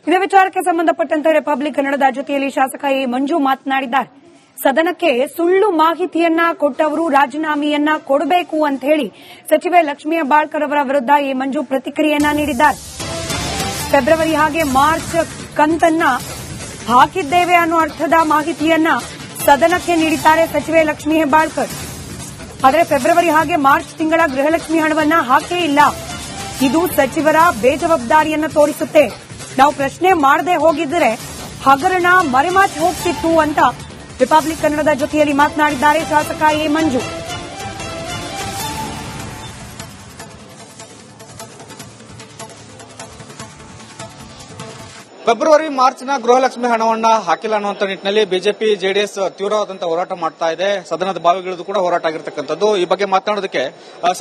ಇದೇ ವಿಚಾರಕ್ಕೆ ಸಂಬಂಧಪಟ್ಟಂತೆ ರಿಪಬ್ಲಿಕ್ ಕನ್ನಡದ ಜೊತೆಯಲ್ಲಿ ಶಾಸಕ ಎ ಮಂಜು ಮಾತನಾಡಿದ್ದಾರೆ. ಸದನಕ್ಕೆ ಸುಳ್ಳು ಮಾಹಿತಿಯನ್ನ ಕೊಟ್ಟವರು ರಾಜೀನಾಮೆಯನ್ನ ಕೊಡಬೇಕು ಅಂತ ಹೇಳಿ ಸಚಿವೆ ಲಕ್ಷ್ಮೀ ಹೆಬ್ಬಾಳ್ಕರ್ ಅವರ ವಿರುದ್ಧ ಎ ಮಂಜು ಪ್ರತಿಕ್ರಿಯೆಯನ್ನ ನೀಡಿದ್ದಾರೆ. ಫೆಬ್ರವರಿ ಹಾಗೆ ಮಾರ್ಚ್ ಕಂತನ್ನ ಹಾಕಿದ್ದೇವೆ ಅನ್ನೋ ಅರ್ಥದ ಮಾಹಿತಿಯನ್ನ ಸದನಕ್ಕೆ ನೀಡಿದ್ದಾರೆ ಸಚಿವೆ ಲಕ್ಷ್ಮೀ ಹೆಬ್ಬಾಳ್ಕರ್. ಆದರೆ ಫೆಬ್ರವರಿ ಹಾಗೆ ಮಾರ್ಚ್ ತಿಂಗಳ ಗೃಹಲಕ್ಷ್ಮಿ ಹಣವನ್ನ ಹಾಕೇ ಇಲ್ಲ. ಇದು ಸಚಿವರ ಬೇಜವಾಬ್ದಾರಿಯನ್ನ ತೋರಿಸುತ್ತೆ. ನಾವು ಪ್ರಶ್ನೆ ಮಾಡದೆ ಹೋಗಿದ್ರೆ ಹಗರಣ ಮರೆಮಾಚಿ ಹೋಗ್ತಿತ್ತು ಅಂತ ರಿಪಬ್ಲಿಕ್ ಕನ್ನಡದ ಜೊತೆಯಲ್ಲಿ ಮಾತನಾಡಿದ್ದಾರೆ ಶಾಸಕ ಎ ಮಂಜು. ಫೆಬ್ರವರಿ ಮಾರ್ಚ್ನ ಗೃಹಲಕ್ಷ್ಮಿ ಹಣವನ್ನ ಹಾಕಿಲ್ಲ ಅನ್ನುವಂತ ನಿಟ್ಟಿನಲ್ಲಿ ಬಿಜೆಪಿ ಜೆಡಿಎಸ್ ತೀವ್ರವಾದಂತಹ ಹೋರಾಟ ಮಾಡ್ತಾ ಇದೆ. ಸದನದ ಬಾವಿಗಿಳಿದು ಕೂಡ ಹೋರಾಟ ಆಗಿರ್ತಕ್ಕಂಥದ್ದು. ಈ ಬಗ್ಗೆ ಮಾತನಾಡೋದಕ್ಕೆ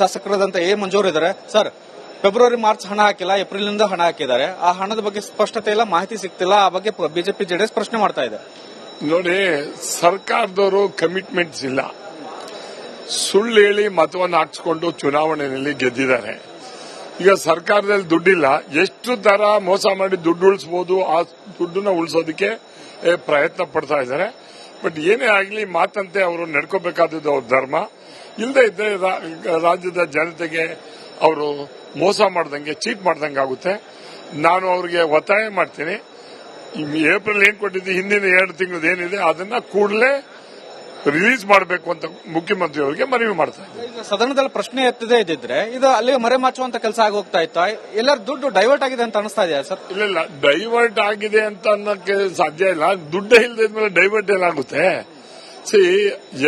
ಶಾಸಕರಾದಂತ ಎ ಮಂಜೂರ್ ಇದ್ದಾರೆ. ಸರ್, ಫೆಬ್ರವರಿ ಮಾರ್ಚ್ ಹಣ ಹಾಕಿಲ್ಲ, ಏಪ್ರಿಲ್ನಿಂದ ಹಣ ಹಾಕಿದ್ದಾರೆ. ಆ ಹಣದ ಬಗ್ಗೆ ಸ್ಪಷ್ಟತೆ ಇಲ್ಲ, ಮಾಹಿತಿ ಸಿಗ್ತಿಲ್ಲ. ಆ ಬಗ್ಗೆ ಬಿಜೆಪಿ ಜೆಡಿಎಸ್ ಪ್ರಶ್ನೆ ಮಾಡ್ತಾ ಇದೆ. ನೋಡಿ, ಸರ್ಕಾರದವರು ಕಮಿಟ್ಮೆಂಟ್ಸ್ ಇಲ್ಲ. ಸುಳ್ಳು ಹೇಳಿ ಮತವನ್ನು ಹಾಕಿಸಿಕೊಂಡು ಚುನಾವಣೆಯಲ್ಲಿ ಗೆದ್ದಿದ್ದಾರೆ. ಈಗ ಸರ್ಕಾರದಲ್ಲಿ ದುಡ್ಡಿಲ್ಲ. ಎಷ್ಟು ತರ ಮೋಸ ಮಾಡಿ ದುಡ್ಡು ಉಳಿಸಬಹುದು, ಆ ದುಡ್ಡನ್ನ ಉಳಿಸೋದಕ್ಕೆ ಪ್ರಯತ್ನ ಪಡ್ತಾ ಇದ್ದಾರೆ. ಬಟ್ ಏನೇ ಆಗಲಿ ಮಾತಂತೆ ಅವರು ನಡ್ಕೋಬೇಕಾದದ್ದು ಅವ್ರ ಧರ್ಮ. ಇಲ್ಲದೆ ಇದ್ರೆ ರಾಜ್ಯದ ಜನತೆಗೆ ಅವರು ಮೋಸ ಮಾಡ್ದಂಗೆ, ಚೀಟ್ ಮಾಡ್ದಂಗೆ ಆಗುತ್ತೆ. ನಾನು ಅವ್ರಿಗೆ ಒತ್ತಾಯ ಮಾಡ್ತೀನಿ, ಏಪ್ರಿಲ್ ಏನ್ ಕೊಟ್ಟಿದ್ದು ಹಿಂದಿನ 2 ತಿಂಗಳದ್ದು ಏನಿದೆ ಅದನ್ನ ಕೂಡಲೇ ರಿಲೀಸ್ ಮಾಡಬೇಕು ಅಂತ ಮುಖ್ಯಮಂತ್ರಿ ಅವರಿಗೆ ಮನವಿ ಮಾಡ್ತಾ ಇದ್ದಾರೆ. ಸದನದಲ್ಲಿ ಪ್ರಶ್ನೆ ಎತ್ತದೇ ಇದ್ದಿದ್ರೆ ಇದು ಅಲ್ಲಿ ಮರೆಮಾಚುವಂತ ಕೆಲಸ ಆಗೋಗ್ತಾ ಇತ್ತು. ಎಲ್ಲರ ದುಡ್ಡು ಡೈವರ್ಟ್ ಆಗಿದೆ ಅಂತ ಅನಿಸ್ತಾ ಇದೆಯಾ ಸರ್? ಇಲ್ಲ, ಡೈವರ್ಟ್ ಆಗಿದೆ ಅಂತ ಅನ್ನೋಕ್ಕೆ ಸಾಧ್ಯ ಇಲ್ಲ. ದುಡ್ಡೇ ಇಲ್ಲದ ಡೈವರ್ಟ್ ಏನಾಗುತ್ತೆ?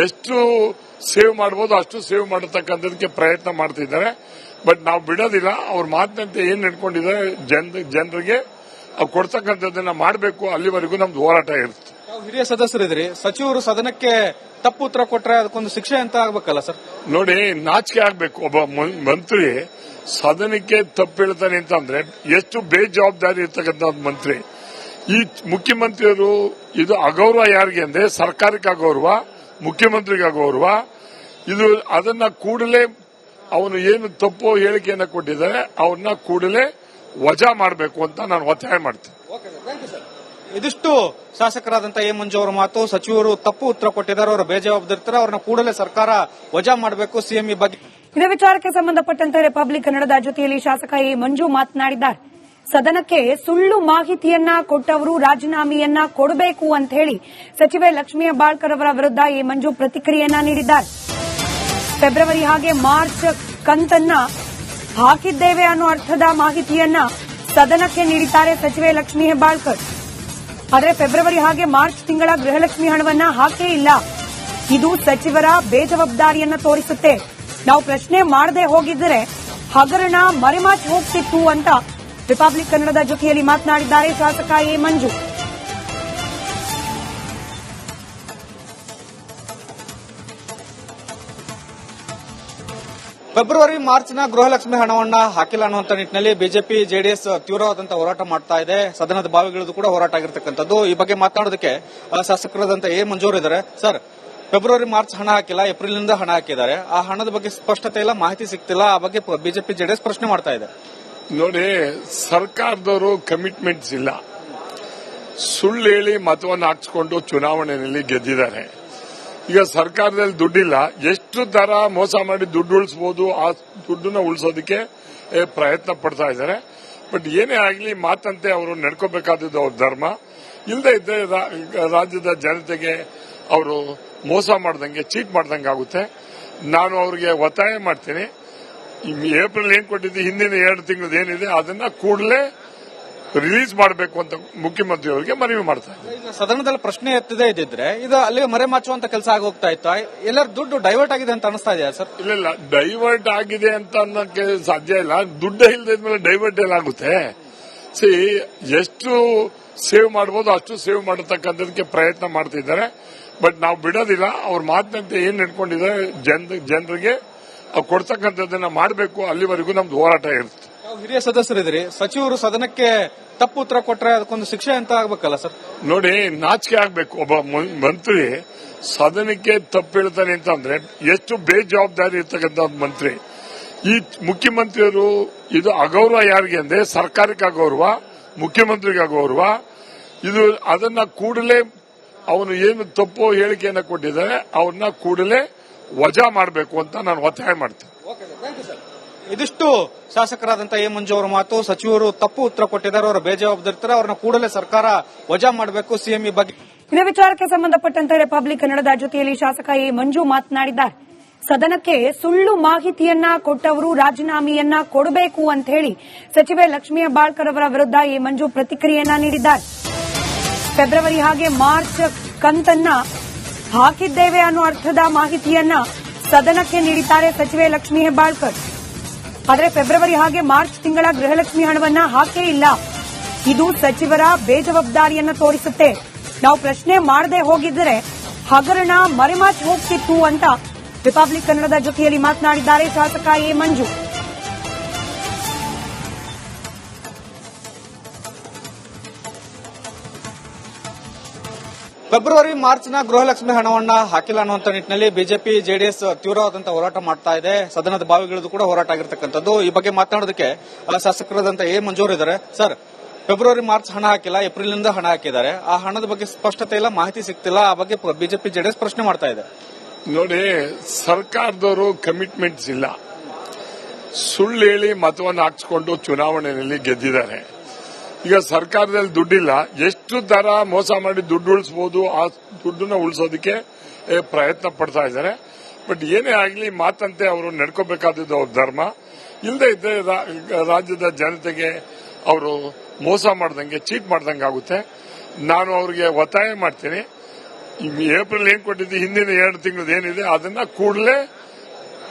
ಎಷ್ಟು ಸೇವ್ ಮಾಡಬಹುದು ಅಷ್ಟು ಸೇವ್ ಮಾಡತಕ್ಕಂಥದಕ್ಕೆ ಪ್ರಯತ್ನ ಮಾಡ್ತಿದ್ದಾರೆ. ಬಟ್ ನಾವು ಬಿಡೋದಿಲ್ಲ. ಅವ್ರ ಮಾತಿನಂತೆ ಏನ್ ನಡ್ಕೊಂಡಿದ್ದಾರೆ ಜನರಿಗೆ ಕೊಡ್ತಕ್ಕಂಥದ್ದನ್ನ ಮಾಡಬೇಕು. ಅಲ್ಲಿವರೆಗೂ ನಮ್ದು ಹೋರಾಟ ಇರುತ್ತೆ. ಹಿರಿಯ ಸದಸ್ಯರಿದ್ರಿ, ಸಚಿವರು ಸದನಕ್ಕೆ ತಪ್ಪು ಉತ್ತರ ಕೊಟ್ರೆ ಅದಕ್ಕೊಂದು ಶಿಕ್ಷೆ ಅಂತ ಆಗ್ಬೇಕಲ್ಲ ಸರ್? ನೋಡಿ, ನಾಚಿಕೆ ಆಗ್ಬೇಕು. ಒಬ್ಬ ಮಂತ್ರಿ ಸದನಕ್ಕೆ ತಪ್ಪು ಹೇಳ್ತಾನೆ ಅಂತಂದ್ರೆ ಎಷ್ಟು ಬೇಜವಾಬ್ದಾರಿ ಇರ್ತಕ್ಕಂಥ ಮಂತ್ರಿ. ಈ ಮುಖ್ಯಮಂತ್ರಿಯವರು ಇದು ಅಗೌರವ ಯಾರಿಗೆ ಅಂದ್ರೆ ಸರ್ಕಾರಕ್ಕೆ ಅಗೌರವ, ಮುಖ್ಯಮಂತ್ರಿಗೆ ಅಗೌರವ. ಇದು ಅದನ್ನ ಕೂಡಲೇ ಅವನು ಏನು ತಪ್ಪು ಹೇಳಿಕೆಯನ್ನ ಕೊಟ್ಟಿದ್ದಾರೆ ಅವ್ರನ್ನ ಕೂಡಲೇ ವಜಾ ಮಾಡಬೇಕು ಅಂತ ನಾನು ಒತ್ತಾಯ ಮಾಡ್ತೀನಿ. ಇದಿಷ್ಟು ಶಾಸಕರಾದಂತಹ ಎ ಮಂಜು ಅವರ ಮಾತು. ಸಚಿವರು ತಪ್ಪು ಉತ್ತರ ಕೊಟ್ಟಿದ್ದಾರೆ, ಅವರ ಬೇಜವಾಬ್ದಾರಿತಾರೆ, ಅವ್ರನ್ನ ಕೂಡಲೇ ಸರ್ಕಾರ ವಜಾ ಮಾಡಬೇಕು. ಸಿಎಂ ಈ ಬಗ್ಗೆ ಇದೇ ವಿಚಾರಕ್ಕೆ ಸಂಬಂಧಪಟ್ಟಂತೆ ರಿಪಬ್ಲಿಕ್ ಕನ್ನಡದ ಜೊತೆಯಲ್ಲಿ ಶಾಸಕ ಎ ಮಂಜು ಮಾತನಾಡಿದ್ದಾರೆ. ಸದನಕ್ಕೆ ಸುಳ್ಳು ಮಾಹಿತಿಯನ್ನ ಕೊಟ್ಟವರು ರಾಜೀನಾಮೆಯನ್ನ ಕೊಡಬೇಕು ಅಂತ ಹೇಳಿ ಸಚಿವೆ ಲಕ್ಷ್ಮೀ ಹೆಬ್ಬಾಳ್ಕರ್ ಅವರ ವಿರುದ್ಧ ಎ ಮಂಜು ಪ್ರತಿಕ್ರಿಯೆಯನ್ನ ನೀಡಿದ್ದಾರೆ. ಫೆಬ್ರವರಿ ಹಾಗೆ ಮಾರ್ಚ್ ಕಂತನ್ನ ಹಾಕಿದ್ದೇವೆ ಅನ್ನೋ ಅರ್ಥದ ಮಾಹಿತಿಯನ್ನ ಸದನಕ್ಕೆ ನೀಡಿದ್ದಾರೆ ಸಚಿವೆ ಲಕ್ಷ್ಮೀ ಹೆಬ್ಬಾಳ್ಕರ್. ಆದರೆ ಫೆಬ್ರವರಿ ಹಾಗೆ ಮಾರ್ಚ್ ತಿಂಗಳ ಗೃಹಲಕ್ಷ್ಮಿ ಹಣವನ್ನ ಹಾಕೇ ಇಲ್ಲ. ಇದು ಸಚಿವರ ಬೇಜವಾಬ್ದಾರಿಯನ್ನ ತೋರಿಸುತ್ತೆ. ನಾವು ಪ್ರಶ್ನೆ ಮಾಡದೆ ಹೋಗಿದ್ರೆ ಹಗರಣ ಮರೆಮಾಚಿ ಹೋಗ್ತಿತ್ತು ಅಂತ ರಿಪಬ್ಲಿಕ್ ಕನ್ನಡದ ಜೊತೆಯಲ್ಲಿ ಮಾತನಾಡಿದ್ದಾರೆ ಶಾಸಕ ಎ ಮಂಜು. ಫೆಬ್ರವರಿ ಮಾರ್ಚ್ನ ಗೃಹಲಕ್ಷ್ಮಿ ಹಣವನ್ನ ಹಾಕಿಲ್ಲ ಅನ್ನುವಂತ ನಿಟ್ಟಿನಲ್ಲಿ ಬಿಜೆಪಿ ಜೆಡಿಎಸ್ ತೀವ್ರವಾದಂತಹ ಹೋರಾಟ ಮಾಡ್ತಾ ಇದೆ. ಸದನದ ಬಾವಿಗಿಳಿದು ಕೂಡ ಹೋರಾಟ ಆಗಿರ್ತಕ್ಕಂಥದ್ದು. ಈ ಬಗ್ಗೆ ಮಾತನಾಡೋದಕ್ಕೆ ಶಾಸಕರಾದಂತಹ ಎ ಮಂಜೂರ್ ಇದ್ದಾರೆ. ಸರ್, ಫೆಬ್ರವರಿ ಮಾರ್ಚ್ ಹಣ ಹಾಕಿಲ್ಲ, ಏಪ್ರಿಲ್ನಿಂದ ಹಣ ಹಾಕಿದ್ದಾರೆ. ಆ ಹಣದ ಬಗ್ಗೆ ಸ್ಪಷ್ಟತೆ ಇಲ್ಲ, ಮಾಹಿತಿ ಸಿಗ್ತಿಲ್ಲ. ಆ ಬಗ್ಗೆ ಬಿಜೆಪಿ ಜೆಡಿಎಸ್ ಪ್ರಶ್ನೆ ಮಾಡ್ತಾ ಇದೆ. ನೋಡಿ, ಸರ್ಕಾರದವರು ಕಮಿಟ್ಮೆಂಟ್ಸ್ ಇಲ್ಲ. ಸುಳ್ಳು ಹೇಳಿ ಮತವನ್ನು ಹಾಕಿಸಿಕೊಂಡು ಚುನಾವಣೆಯಲ್ಲಿ ಗೆದ್ದಿದ್ದಾರೆ. ಈಗ ಸರ್ಕಾರದಲ್ಲಿ ದುಡ್ಡಿಲ್ಲ. ಎಷ್ಟು ತರ ಮೋಸ ಮಾಡಿ ದುಡ್ಡು ಉಳಿಸಬಹುದು, ಆ ದುಡ್ಡನ್ನ ಉಳಿಸೋದಕ್ಕೆ ಪ್ರಯತ್ನ ಪಡ್ತಾ ಇದ್ದಾರೆ. ಬಟ್ ಏನೇ ಆಗಲಿ ಮಾತಂತೆ ಅವರು ನಡ್ಕೋಬೇಕಾದದ್ದು ಅವ್ರ ಧರ್ಮ. ಇಲ್ಲದೆ ಇದ್ರೆ ರಾಜ್ಯದ ಜನತೆಗೆ ಅವರು ಮೋಸ ಮಾಡ್ದಂಗೆ, ಚೀಟ್ ಮಾಡ್ದಂಗೆ ಆಗುತ್ತೆ. ನಾನು ಅವ್ರಿಗೆ ಒತ್ತಾಯ ಮಾಡ್ತೀನಿ, ಏಪ್ರಿಲ್ ಏನ್ ಕೊಟ್ಟಿದ್ದು ಹಿಂದಿನ 2 ತಿಂಗಳದ್ದು ಏನಿದೆ ಅದನ್ನ ಕೂಡಲೇ ರಿಲೀಸ್ ಮಾಡಬೇಕು ಅಂತ ಮುಖ್ಯಮಂತ್ರಿ ಅವರಿಗೆ ಮನವಿ ಮಾಡ್ತಾ ಇದ್ದಾರೆ. ಸದನದಲ್ಲಿ ಪ್ರಶ್ನೆ ಎತ್ತದೇ ಇದ್ದಿದ್ರೆ ಇದು ಅಲ್ಲಿ ಮರೆಮಾಚುವಂತ ಕೆಲಸ ಆಗೋಗ್ತಾ ಇತ್ತು. ಎಲ್ಲರ ದುಡ್ಡು ಡೈವರ್ಟ್ ಆಗಿದೆ ಅಂತ ಅನಿಸ್ತಾ ಇದೆಯಾ ಸರ್? ಇಲ್ಲ, ಡೈವರ್ಟ್ ಆಗಿದೆ ಅಂತ ಅನ್ನೋಕ್ಕೆ ಸಾಧ್ಯ ಇಲ್ಲ. ದುಡ್ಡೇ ಇಲ್ಲದ ಡೈವರ್ಟ್ ಏನಾಗುತ್ತೆ? ಎಷ್ಟು ಸೇವ್ ಮಾಡಬಹುದು ಅಷ್ಟು ಸೇವ್ ಮಾಡತಕ್ಕಂಥದಕ್ಕೆ ಪ್ರಯತ್ನ ಮಾಡ್ತಿದ್ದಾರೆ. ಬಟ್ ನಾವು ಬಿಡೋದಿಲ್ಲ. ಅವ್ರ ಮಾತಿನಂತೆ ಏನ್ ನಡ್ಕೊಂಡಿದ್ದಾರೆ ಜನರಿಗೆ ಕೊಡ್ತಕ್ಕಂಥದ್ದನ್ನ ಮಾಡಬೇಕು. ಅಲ್ಲಿವರೆಗೂ ನಮ್ದು ಹೋರಾಟ ಇರುತ್ತೆ. ಹಿರಿಯ ಸದಸ್ಯರಿದ್ರಿ, ಸಚಿವರು ಸದನಕ್ಕೆ ತಪ್ಪು ಉತ್ತರ ಕೊಟ್ರೆ ಅದಕ್ಕೊಂದು ಶಿಕ್ಷೆ ಅಂತ ಆಗ್ಬೇಕಲ್ಲ ಸರ್? ನೋಡಿ, ನಾಚಿಕೆ ಆಗ್ಬೇಕು. ಒಬ್ಬ ಮಂತ್ರಿ ಸದನಕ್ಕೆ ತಪ್ಪು ಹೇಳ್ತಾನೆ ಅಂತಂದ್ರೆ ಎಷ್ಟು ಬೇಜವಾಬ್ದಾರಿ ಇರ್ತಕ್ಕಂಥ ಮಂತ್ರಿ. ಈ ಮುಖ್ಯಮಂತ್ರಿಯವರು ಇದು ಅಗೌರವ ಯಾರಿಗೆ ಅಂದ್ರೆ ಸರ್ಕಾರಕ್ಕೆ ಅಗೌರವ, ಮುಖ್ಯಮಂತ್ರಿಗೆ ಗೌರವ. ಇದು ಅದನ್ನ ಕೂಡಲೇ ಅವನು ಏನು ತಪ್ಪು ಹೇಳಿಕೆಯನ್ನ ಕೊಟ್ಟಿದ್ದಾರೆ ಅವ್ರನ್ನ ಕೂಡಲೇ ವಜಾ ಮಾಡಬೇಕು ಅಂತ ನಾನು ಒತ್ತಾಯ ಮಾಡ್ತೇನೆ. ಇದಿಷ್ಟು ಶಾಸಕರಾದಂತ ಎ ಮಂಜು ಅವರ ಮಾತು. ಸಚಿವರು ತಪ್ಪು ಉತ್ತರ ಕೊಟ್ಟಿದ್ದಾರೆ, ಅವರ ಬೇಜವಾಬ್ದಾರಿತಾರೆ, ಅವರನ್ನ ಕೂಡಲೇ ಸರ್ಕಾರ ವಜಾ ಮಾಡಬೇಕು. ಸಿಎಂ ಈ ಬಗ್ಗೆ ಇನ್ನು ವಿಚಾರಕ್ಕೆ ಸಂಬಂಧಪಟ್ಟಂತೆ ರಿಪಬ್ಲಿಕ್ ಕನ್ನಡದ ಜೊತೆಯಲ್ಲಿ ಶಾಸಕ ಎ ಮಂಜು ಮಾತನಾಡಿದ್ದಾರೆ. ಸದನಕ್ಕೆ ಸುಳ್ಳು ಮಾಹಿತಿಯನ್ನ ಕೊಟ್ಟವರು ರಾಜೀನಾಮೆಯನ್ನ ಕೊಡಬೇಕು ಅಂತ ಹೇಳಿ ಸಚಿವೆ ಲಕ್ಷ್ಮೀ ಹೆಬ್ಬಾಳ್ಕರ್ ಅವರ ವಿರುದ್ಧ ಎ ಮಂಜು ಪ್ರತಿಕ್ರಿಯೆಯನ್ನ ನೀಡಿದ್ದಾರೆ. ಫೆಬ್ರವರಿ ಹಾಗೆ ಮಾರ್ಚ್ ಕಂತನ್ನ ಹಾಕಿದ್ದೇವೆ ಅನ್ನೋ ಅರ್ಥದ ಮಾಹಿತಿಯನ್ನ ಸದನಕ್ಕೆ ನೀಡಿದ್ದಾರೆ ಸಚಿವೆ ಲಕ್ಷ್ಮೀ ಹೆಬ್ಬಾಳ್ಕರ್. ಆದರೆ ಫೆಬ್ರವರಿ ಹಾಗೆ ಮಾರ್ಚ್ ತಿಂಗಳ ಗೃಹಲಕ್ಷ್ಮಿ ಹಣವನ್ನ ಹಾಕೇ ಇಲ್ಲ. ಇದು ಸಚಿವರ ಬೇಜವಾಬ್ದಾರಿಯನ್ನ ತೋರಿಸುತ್ತೆ. ನಾವು ಪ್ರಶ್ನೆ ಮಾಡದೆ ಹೋಗಿದ್ದರೆ ಹಗರಣ ಮರೆಮಾಚಿ ಹೋಗ್ತಿತ್ತು ಅಂತ ರಿಪಬ್ಲಿಕ್ ಕನ್ನಡದ ಜೊತೆಯಲ್ಲಿ ಮಾತನಾಡಿದ್ದಾರೆ ಶಾಸಕ ಎ ಮಂಜು. ಫೆಬ್ರವರಿ ಮಾರ್ಚ್ನ ಗೃಹಲಕ್ಷ್ಮಿ ಹಣವನ್ನ ಹಾಕಿಲ್ಲ ಅನ್ನುವಂತ ನಿಟ್ಟಿನಲ್ಲಿ ಬಿಜೆಪಿ ಜೆಡಿಎಸ್ ತೀವ್ರವಾದಂತಹ ಹೋರಾಟ ಮಾಡ್ತಾ ಇದೆ. ಸದನದ ಬಾವಿಗಿಳಿದು ಕೂಡ ಹೋರಾಟ ಆಗಿರ್ತಕ್ಕಂಥದ್ದು. ಈ ಬಗ್ಗೆ ಮಾತನಾಡೋದಕ್ಕೆ ಶಾಸಕರಾದಂತ ಎ ಮಂಜೂರ್ ಇದ್ದಾರೆ. ಸರ್, ಫೆಬ್ರವರಿ ಮಾರ್ಚ್ ಹಣ ಹಾಕಿಲ್ಲ, ಏಪ್ರಿಲ್ನಿಂದ ಹಣ ಹಾಕಿದ್ದಾರೆ. ಆ ಹಣದ ಬಗ್ಗೆ ಸ್ಪಷ್ಟತೆ ಇಲ್ಲ, ಮಾಹಿತಿ ಸಿಗ್ತಿಲ್ಲ. ಆ ಬಗ್ಗೆ ಬಿಜೆಪಿ ಜೆಡಿಎಸ್ ಪ್ರಶ್ನೆ ಮಾಡ್ತಾ ಇದೆ. ನೋಡಿ, ಸರ್ಕಾರದವರು ಕಮಿಟ್ಮೆಂಟ್ಸ್ ಇಲ್ಲ. ಸುಳ್ಳು ಹೇಳಿ ಮತವನ್ನು ಹಾಕಿಸ್ಕೊಂಡು ಚುನಾವಣೆಯಲ್ಲಿ ಗೆದ್ದಿದ್ದಾರೆ. ಈಗ ಸರ್ಕಾರದಲ್ಲಿ ದುಡ್ಡಿಲ್ಲ, ಎಷ್ಟು ತರ ಮೋಸ ಮಾಡಿ ದುಡ್ಡು ಉಳಿಸಬಹುದು ಆ ದುಡ್ಡನ್ನ ಉಳಿಸೋದಕ್ಕೆ ಪ್ರಯತ್ನ ಪಡ್ತಾ ಇದ್ದಾರೆ. ಬಟ್ ಏನೇ ಆಗಲಿ ಮಾತಂತೆ ಅವರು ನಡ್ಕೋಬೇಕಾದದ್ದು ಅವ್ರ ಧರ್ಮ. ಇಲ್ಲದೆ ಇದ್ರೆ ರಾಜ್ಯದ ಜನತೆಗೆ ಅವರು ಮೋಸ ಮಾಡ್ದಂಗೆ, ಚೀಟ್ ಮಾಡ್ದಂಗೆ ಆಗುತ್ತೆ. ನಾನು ಅವ್ರಿಗೆ ಒತ್ತಾಯ ಮಾಡ್ತೀನಿ, ಏಪ್ರಿಲ್ ಏನ್ ಕೊಟ್ಟಿದ್ದು ಹಿಂದಿನ 2 ತಿಂಗಳದ ಏನಿದೆ ಅದನ್ನ ಕೂಡಲೇ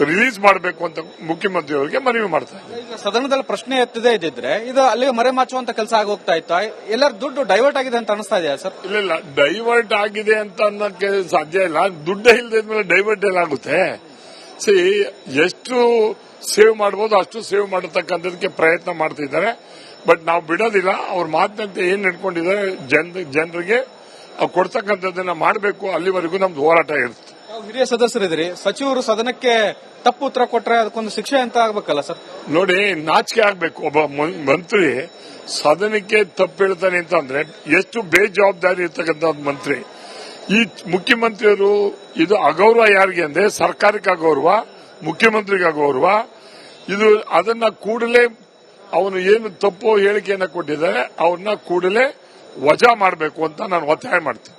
ರಿಲೀಸ್ ಮಾಡಬೇಕು ಅಂತ ಮುಖ್ಯಮಂತ್ರಿ ಅವರಿಗೆ ಮನವಿ ಮಾಡ್ತಾ ಇದ್ದಾರೆ. ಈಗ ಸದನದಲ್ಲಿ ಪ್ರಶ್ನೆ ಎತ್ತದೇ ಇದ್ದಿದ್ರೆ ಇದು ಅಲ್ಲಿಗೆ ಮರೆಮಾಚುವಂತ ಕೆಲಸ ಆಗೋಗ್ತಾ ಇತ್ತು. ಎಲ್ಲರ ದುಡ್ಡು ಡೈವರ್ಟ್ ಆಗಿದೆ ಅಂತ ಅನಿಸ್ತಾ ಇದೆಯಾ ಸರ್? ಇಲ್ಲ, ಡೈವರ್ಟ್ ಆಗಿದೆ ಅಂತ ಅನ್ನೋಕ್ಕೆ ಸಾಧ್ಯ ಇಲ್ಲ. ದುಡ್ಡೇ ಇಲ್ಲದ ಡೈವರ್ಟ್ ಎಲ್ಲ ಆಗುತ್ತೆ. ಎಷ್ಟು ಸೇವ್ ಮಾಡಬಹುದು ಅಷ್ಟು ಸೇವ್ ಮಾಡತಕ್ಕಂಥದಕ್ಕೆ ಪ್ರಯತ್ನ ಮಾಡ್ತಿದ್ದಾರೆ. ಬಟ್ ನಾವು ಬಿಡೋದಿಲ್ಲ. ಅವ್ರ ಮಾತಿನಂತೆ ಏನ್ ನಡ್ಕೊಂಡಿದ್ದಾರೆ ಜನರಿಗೆ ಕೊಡ್ತಕ್ಕಂಥದ್ದನ್ನ ಮಾಡಬೇಕು. ಅಲ್ಲಿವರೆಗೂ ನಮ್ದು ಹೋರಾಟ ಇರುತ್ತೆ. ಹಿರಿಯ ಸದಸ್ಯರಿದ್ರಿ, ಸಚಿವರು ಸದನಕ್ಕೆ ತಪ್ಪು ಉತ್ತರ ಕೊಟ್ರೆ ಅದಕ್ಕೊಂದು ಶಿಕ್ಷೆ ಅಂತ ಆಗ್ಬೇಕಲ್ಲ ಸರ್? ನೋಡಿ, ನಾಚಿಕೆ ಆಗ್ಬೇಕು. ಒಬ್ಬ ಮಂತ್ರಿ ಸದನಕ್ಕೆ ತಪ್ಪು ಹೇಳ್ತಾನೆ ಅಂತಂದ್ರೆ ಎಷ್ಟು ಬೇಜವಾಬ್ದಾರಿ ಇರ್ತಕ್ಕಂಥ ಮಂತ್ರಿ. ಈ ಮುಖ್ಯಮಂತ್ರಿಯವರು ಇದು ಅಗೌರವ ಯಾರಿಗೆ ಅಂದ್ರೆ ಸರ್ಕಾರಕ್ಕೆ ಅಗೌರವ, ಮುಖ್ಯಮಂತ್ರಿಗೆ ಅಗೌರವ. ಇದು ಅದನ್ನ ಕೂಡಲೇ ಅವನು ಏನು ತಪ್ಪು ಹೇಳಿಕೆಯನ್ನ ಕೊಟ್ಟಿದ್ದಾರೆ ಅವ್ರನ್ನ ಕೂಡಲೇ ವಜಾ ಮಾಡಬೇಕು ಅಂತ ನಾನು ಒತ್ತಾಯ ಮಾಡ್ತೇನೆ.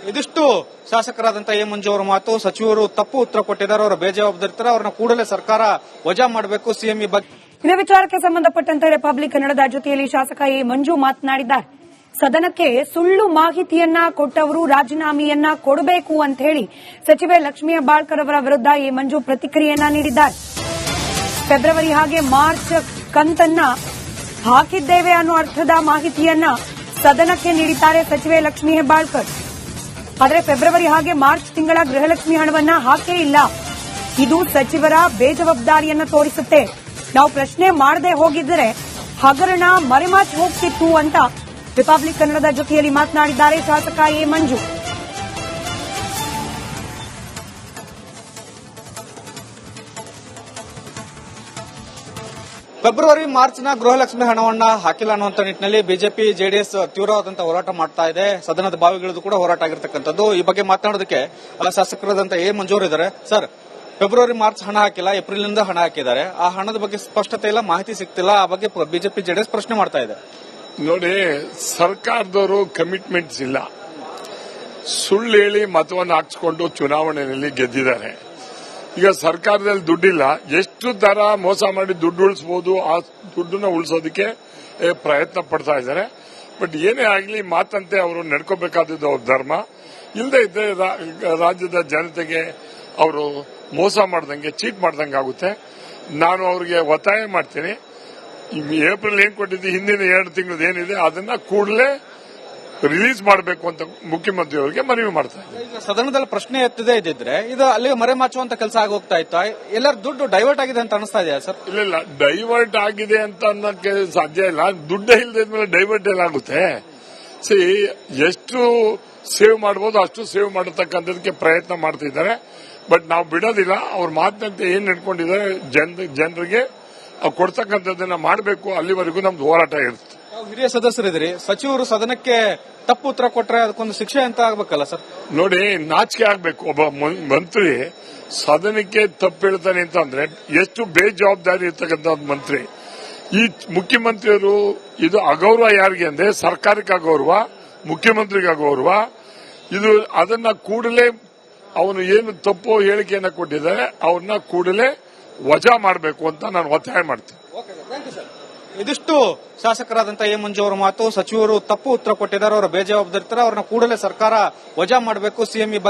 ಇದಿಷ್ಟು ಶಾಸಕರಾದಂತ ಎ ಮಂಜು ಅವರ ಮಾತು. ಸಚಿವರು ತಪ್ಪು ಉತ್ತರ ಕೊಟ್ಟಿದ್ದಾರೆ, ಅವರ ಬೇಜವಾಬ್ದಾರಿತಾರೆ, ಅವರನ್ನ ಕೂಡಲೇ ಸರ್ಕಾರ ವಜಾ ಮಾಡಬೇಕು. ಸಿಎಂ ಈ ಬಗ್ಗೆ ಇನ್ನು ವಿಚಾರಕ್ಕೆ ಸಂಬಂಧಪಟ್ಟಂತೆ ರಿಪಬ್ಲಿಕ್ ಕನ್ನಡದ ಜೊತೆಯಲ್ಲಿ ಶಾಸಕ ಎ ಮಂಜು ಮಾತನಾಡಿದ್ದಾರೆ. ಸದನಕ್ಕೆ ಸುಳ್ಳು ಮಾಹಿತಿಯನ್ನ ಕೊಟ್ಟವರು ರಾಜೀನಾಮೆಯನ್ನ ಕೊಡಬೇಕು ಅಂತ ಹೇಳಿ ಸಚಿವೆ ಲಕ್ಷ್ಮೀ ಹೆಬ್ಬಾಳ್ಕರ್ ಅವರ ವಿರುದ್ಧ ಎ ಮಂಜು ಪ್ರತಿಕ್ರಿಯೆಯನ್ನ ನೀಡಿದ್ದಾರೆ. ಫೆಬ್ರವರಿ ಹಾಗೆ ಮಾರ್ಚ್ ಕಂತನ್ನ ಹಾಕಿದ್ದೇವೆ ಅನ್ನೋ ಅರ್ಥದ ಮಾಹಿತಿಯನ್ನ ಸದನಕ್ಕೆ ನೀಡಿದ್ದಾರೆ ಸಚಿವೆ ಲಕ್ಷ್ಮೀ ಹೆಬ್ಬಾಳ್ಕರ್. ಆದರೆ ಫೆಬ್ರವರಿ ಹಾಗೆ ಮಾರ್ಚ್ ತಿಂಗಳ ಗೃಹಲಕ್ಷ್ಮಿ ಹಣವನ್ನ ಹಾಕೇ ಇಲ್ಲ. ಇದು ಸಚಿವರ ಬೇಜವಾಬ್ದಾರಿಯನ್ನ ತೋರಿಸುತ್ತೆ. ನಾವು ಪ್ರಶ್ನೆ ಮಾಡದೆ ಹೋಗಿದ್ದರೆ ಹಗರಣ ಮರೆಮಾಚಿ ಹೋಗ್ತಿತ್ತು ಅಂತ ರಿಪಬ್ಲಿಕ್ ಕನ್ನಡದ ಜೊತೆಯಲ್ಲಿ ಮಾತನಾಡಿದ್ದಾರೆ ಶಾಸಕ ಎ ಮಂಜು. ಫೆಬ್ರವರಿ ಮಾರ್ಚ್ನ ಗೃಹಲಕ್ಷ್ಮಿ ಹಣವನ್ನ ಹಾಕಿಲ್ಲ ಅನ್ನುವಂತ ನಿಟ್ಟಿನಲ್ಲಿ ಬಿಜೆಪಿ ಜೆಡಿಎಸ್ ತೀವ್ರವಾದಂತಹ ಹೋರಾಟ ಮಾಡ್ತಾ ಇದೆ. ಸದನದ ಬಾವಿಗಿಳಿದು ಕೂಡ ಹೋರಾಟ ಆಗಿರ್ತಕ್ಕಂಥದ್ದು. ಈ ಬಗ್ಗೆ ಮಾತನಾಡೋದಕ್ಕೆ ಶಾಸಕರಾದಂತ ಎ ಮಂಜೂರ್ ಇದ್ದಾರೆ. ಸರ್, ಫೆಬ್ರವರಿ ಮಾರ್ಚ್ ಹಣ ಹಾಕಿಲ್ಲ, ಏಪ್ರಿಲ್ನಿಂದ ಹಣ ಹಾಕಿದ್ದಾರೆ. ಆ ಹಣದ ಬಗ್ಗೆ ಸ್ಪಷ್ಟತೆ ಇಲ್ಲ, ಮಾಹಿತಿ ಸಿಗ್ತಿಲ್ಲ. ಆ ಬಗ್ಗೆ ಬಿಜೆಪಿ ಜೆಡಿಎಸ್ ಪ್ರಶ್ನೆ ಮಾಡ್ತಾ ಇದೆ. ನೋಡಿ, ಸರ್ಕಾರದವರು ಕಮಿಟ್ಮೆಂಟ್ಸ್ ಇಲ್ಲ. ಸುಳ್ಳು ಹೇಳಿ ಮತವನ್ನು ಹಾಕಿಸ್ಕೊಂಡು ಚುನಾವಣೆಯಲ್ಲಿ ಗೆದ್ದಿದ್ದಾರೆ. ಈಗ ಸರ್ಕಾರದಲ್ಲಿ ದುಡ್ಡಿಲ್ಲ, ಎಷ್ಟು ತರ ಮೋಸ ಮಾಡಿ ದುಡ್ಡು ಉಳಿಸಬಹುದು ಆ ದುಡ್ಡನ್ನ ಉಳಿಸೋದಕ್ಕೆ ಪ್ರಯತ್ನ ಪಡ್ತಾ ಇದ್ದಾರೆ. ಬಟ್ ಏನೇ ಆಗಲಿ ಮಾತಂತೆ ಅವರು ನಡ್ಕೋಬೇಕಾದದ್ದು ಅವ್ರ ಧರ್ಮ. ಇಲ್ಲದೆ ಇದ್ರೆ ರಾಜ್ಯದ ಜನತೆಗೆ ಅವರು ಮೋಸ ಮಾಡ್ದಂಗೆ, ಚೀಟ್ ಮಾಡ್ದಂಗೆ ಆಗುತ್ತೆ. ನಾನು ಅವ್ರಿಗೆ ಒತ್ತಾಯ ಮಾಡ್ತೀನಿ, ಏಪ್ರಿಲ್ ಏನ್ ಕೊಟ್ಟಿದ್ದು ಹಿಂದಿನ 2 ತಿಂಗಳದ ಏನಿದೆ ಅದನ್ನ ಕೂಡಲೇ ರಿಲೀಸ್ ಮಾಡಬೇಕು ಅಂತ ಮುಖ್ಯಮಂತ್ರಿ ಅವರಿಗೆ ಮನವಿ ಮಾಡ್ತಾ ಇದ್ದಾರೆ. ಈಗ ಸದನದಲ್ಲಿ ಪ್ರಶ್ನೆ ಎತ್ತದೇ ಇದ್ದಿದ್ರೆ ಇದು ಅಲ್ಲಿಗೆ ಮರೆಮಾಚುವಂತ ಕೆಲಸ ಆಗೋಗ್ತಾ ಇತ್ತು. ಎಲ್ಲರ ದುಡ್ಡು ಡೈವರ್ಟ್ ಆಗಿದೆ ಅಂತ ಅನಿಸ್ತಾ ಇದೆಯಾ ಸರ್? ಇಲ್ಲ, ಡೈವರ್ಟ್ ಆಗಿದೆ ಅಂತ ಅನ್ನೋಕ್ಕೆ ಸಾಧ್ಯ ಇಲ್ಲ. ದುಡ್ಡೇ ಇಲ್ಲದ ಡೈವರ್ಟ್ ಎಲ್ಲ ಆಗುತ್ತೆ. ಎಷ್ಟು ಸೇವ್ ಮಾಡಬಹುದು ಅಷ್ಟು ಸೇವ್ ಮಾಡತಕ್ಕಂಥದಕ್ಕೆ ಪ್ರಯತ್ನ ಮಾಡ್ತಿದ್ದಾರೆ. ಬಟ್ ನಾವು ಬಿಡೋದಿಲ್ಲ. ಅವ್ರ ಮಾತಿನಂತೆ ಏನ್ ನಡ್ಕೊಂಡಿದ್ದಾರೆ ಜನರಿಗೆ ಕೊಡ್ತಕ್ಕಂಥದ್ದನ್ನ ಮಾಡಬೇಕು. ಅಲ್ಲಿವರೆಗೂ ನಮ್ದು ಹೋರಾಟ ಇರುತ್ತೆ. ತಾವು ಹಿರಿಯ ಸದಸ್ಯರಿದ್ದೀರಿ, ಸಚಿವರು ಸದನಕ್ಕೆ ತಪ್ಪು ಉತ್ತರ ಕೊಟ್ರೆ ಅದಕ್ಕೊಂದು ಶಿಕ್ಷೆ ಅಂತ ಆಗ್ಬೇಕಲ್ಲ ಸರ್? ನೋಡಿ, ನಾಚಿಕೆ ಆಗ್ಬೇಕು. ಒಬ್ಬ ಮಂತ್ರಿ ಸದನಕ್ಕೆ ತಪ್ಪು ಹೇಳ್ತಾನೆ ಅಂತಂದ್ರೆ ಎಷ್ಟು ಬೇಜವಾಬ್ದಾರಿ ಇರ್ತಕ್ಕಂಥ ಮಂತ್ರಿ. ಈ ಮುಖ್ಯಮಂತ್ರಿಯವರು ಇದು ಅಗೌರವ ಯಾರಿಗೆ ಅಂದ್ರೆ ಸರ್ಕಾರಕ್ಕೆ ಅಗೌರವ, ಮುಖ್ಯಮಂತ್ರಿಗೆ ಅಗೌರವ. ಇದು ಅದನ್ನ ಕೂಡಲೇ ಅವನು ಏನು ತಪ್ಪು ಹೇಳಿಕೆಯನ್ನ ಕೊಟ್ಟಿದ್ದಾರೆ ಅವ್ರನ್ನ ಕೂಡಲೇ ವಜಾ ಮಾಡಬೇಕು ಅಂತ ನಾನು ಒತ್ತಾಯ ಮಾಡ್ತೀನಿ. ಇದಿಷ್ಟು ಶಾಸಕರಾದಂತ ಎ ಮಂಜು ಅವರ ಮಾತು. ಸಚಿವರು ತಪ್ಪು ಉತ್ತರ ಕೊಟ್ಟಿದ್ದಾರೆ, ಅವರ ಬೇಜವಾಬ್ದಾರಿ, ಅವ್ರನ್ನ ಕೂಡಲೇ ಸರ್ಕಾರ ವಜಾ ಮಾಡಬೇಕು. ಸಿಎಂ